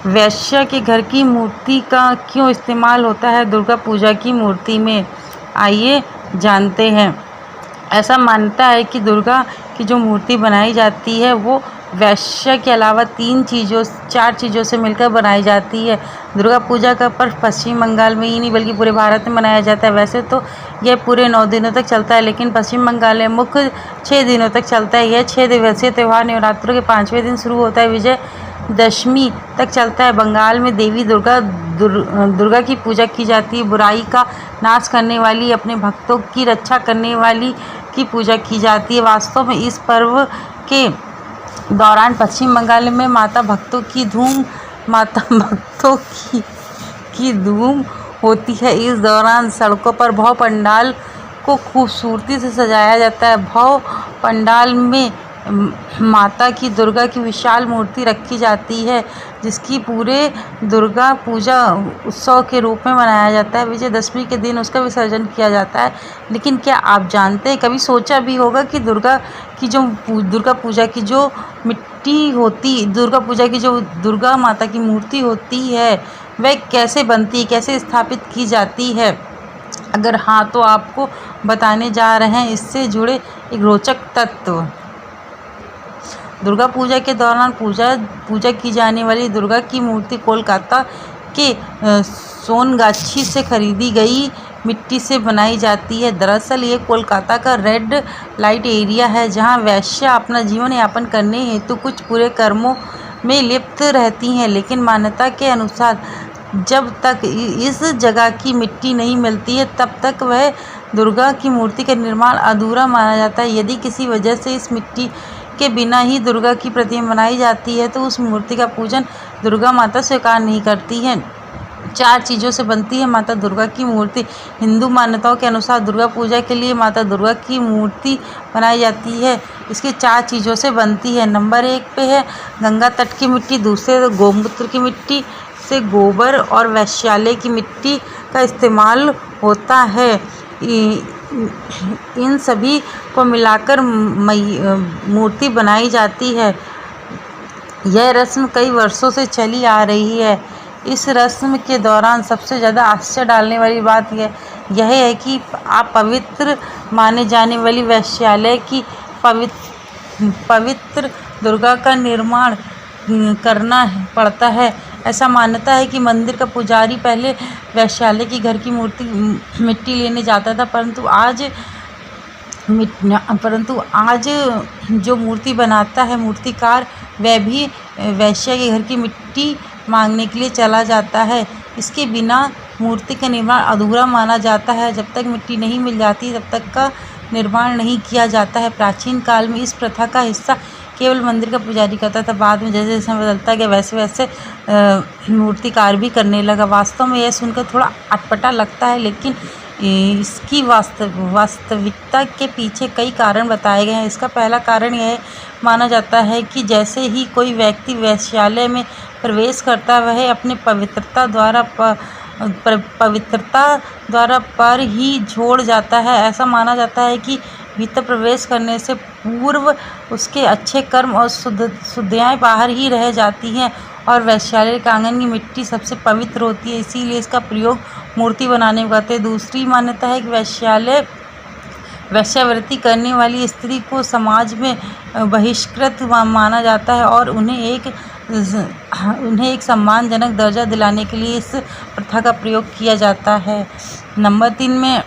वैश्य के घर की मूर्ति का क्यों इस्तेमाल होता है दुर्गा पूजा की मूर्ति में, आइए जानते हैं। ऐसा मानता है कि दुर्गा की जो मूर्ति बनाई जाती है वो वैश्य के अलावा 4 चीज़ों से मिलकर बनाई जाती है। दुर्गा पूजा का पर्व पश्चिम बंगाल में ही नहीं बल्कि पूरे भारत में मनाया जाता है। वैसे तो यह पूरे 9 दिनों तक चलता है, लेकिन पश्चिम बंगाल में मुख्य 6 दिनों तक चलता है। यह 6 दिवसीय त्यौहार नवरात्रों के 5वें दिन शुरू होता है, विजयदशमी तक चलता है। बंगाल में देवी दुर्गा की पूजा की जाती है। बुराई का नाश करने वाली, अपने भक्तों की रक्षा करने वाली की पूजा की जाती है। वास्तव में इस पर्व के दौरान पश्चिम बंगाल में माता भक्तों की धूम होती है। इस दौरान सड़कों पर भव्य पंडाल को खूबसूरती से सजाया जाता है। भव्य पंडाल में माता की दुर्गा की विशाल मूर्ति रखी जाती है, जिसकी पूरे दुर्गा पूजा उत्सव के रूप में मनाया जाता है। विजयदशमी के दिन उसका विसर्जन किया जाता है। लेकिन क्या आप जानते हैं, कभी सोचा भी होगा कि दुर्गा पूजा की जो दुर्गा माता की मूर्ति होती है वह कैसे बनती है, कैसे स्थापित की जाती है? अगर हाँ, तो आपको बताने जा रहे हैं इससे जुड़े एक रोचक तत्व। दुर्गा पूजा के दौरान पूजा की जाने वाली दुर्गा की मूर्ति कोलकाता के सोनगाछी से खरीदी गई मिट्टी से बनाई जाती है। दरअसल ये कोलकाता का रेड लाइट एरिया है, जहां वैश्य अपना जीवन यापन करने हेतु कुछ बुरे कर्मों में लिप्त रहती हैं। लेकिन मान्यता के अनुसार जब तक इस जगह की मिट्टी नहीं मिलती है तब तक वह दुर्गा की मूर्ति का निर्माण अधूरा माना जाता है। यदि किसी वजह से इस मिट्टी के बिना ही दुर्गा की प्रतिमा बनाई जाती है तो उस मूर्ति का पूजन दुर्गा माता स्वीकार नहीं करती है। 4 चीज़ों से बनती है माता दुर्गा की मूर्ति। हिंदू मान्यताओं के अनुसार दुर्गा पूजा के लिए माता दुर्गा की मूर्ति बनाई जाती है, इसकी 4 चीज़ों से बनती है। नंबर 1 पे है गंगा तट की मिट्टी, दूसरे गोमूत्र की मिट्टी से गोबर और वैश्यालय की मिट्टी का इस्तेमाल होता है। इन सभी को मिलाकर मूर्ति बनाई जाती है। यह रस्म कई वर्षों से चली आ रही है। इस रस्म के दौरान सबसे ज़्यादा आश्चर्य डालने वाली बात यह है कि आप पवित्र माने जाने वाली वैश्यालय की पवित्र दुर्गा का निर्माण करना पड़ता है। ऐसा मान्यता है कि मंदिर का पुजारी पहले वैश्यालय की घर की मिट्टी लेने जाता था, परंतु आज जो मूर्ति बनाता है मूर्तिकार, वह भी वैश्य के घर की मिट्टी मांगने के लिए चला जाता है। इसके बिना मूर्ति का निर्माण अधूरा माना जाता है। जब तक मिट्टी नहीं मिल जाती तब तक का निर्माण नहीं किया जाता है। प्राचीन काल में इस प्रथा का हिस्सा केवल मंदिर का पुजारी करता था। बाद में जैसे जैसे बदलता गया वैसे वैसे मूर्तिकार भी करने लगा। वास्तव में यह सुनकर थोड़ा अटपटा लगता है, लेकिन इसकी वास्तविकता के पीछे कई कारण बताए गए हैं। इसका पहला कारण यह माना जाता है कि जैसे ही कोई व्यक्ति वैश्यालय में प्रवेश करता है वह अपने पवित्रता द्वारा पर ही छोड़ जाता है। ऐसा माना जाता है कि भीतर प्रवेश करने से पूर्व उसके अच्छे कर्म और शुद्धियाँ बाहर ही रह जाती हैं और वैश्यालय के आंगन की मिट्टी सबसे पवित्र होती है, इसीलिए इसका प्रयोग मूर्ति बनाने में करते हैं। दूसरी मान्यता है कि वैश्यावृत्ति करने वाली स्त्री को समाज में बहिष्कृत माना जाता है और उन्हें एक सम्मानजनक दर्जा दिलाने के लिए इस प्रथा का प्रयोग किया जाता है। नंबर 3 में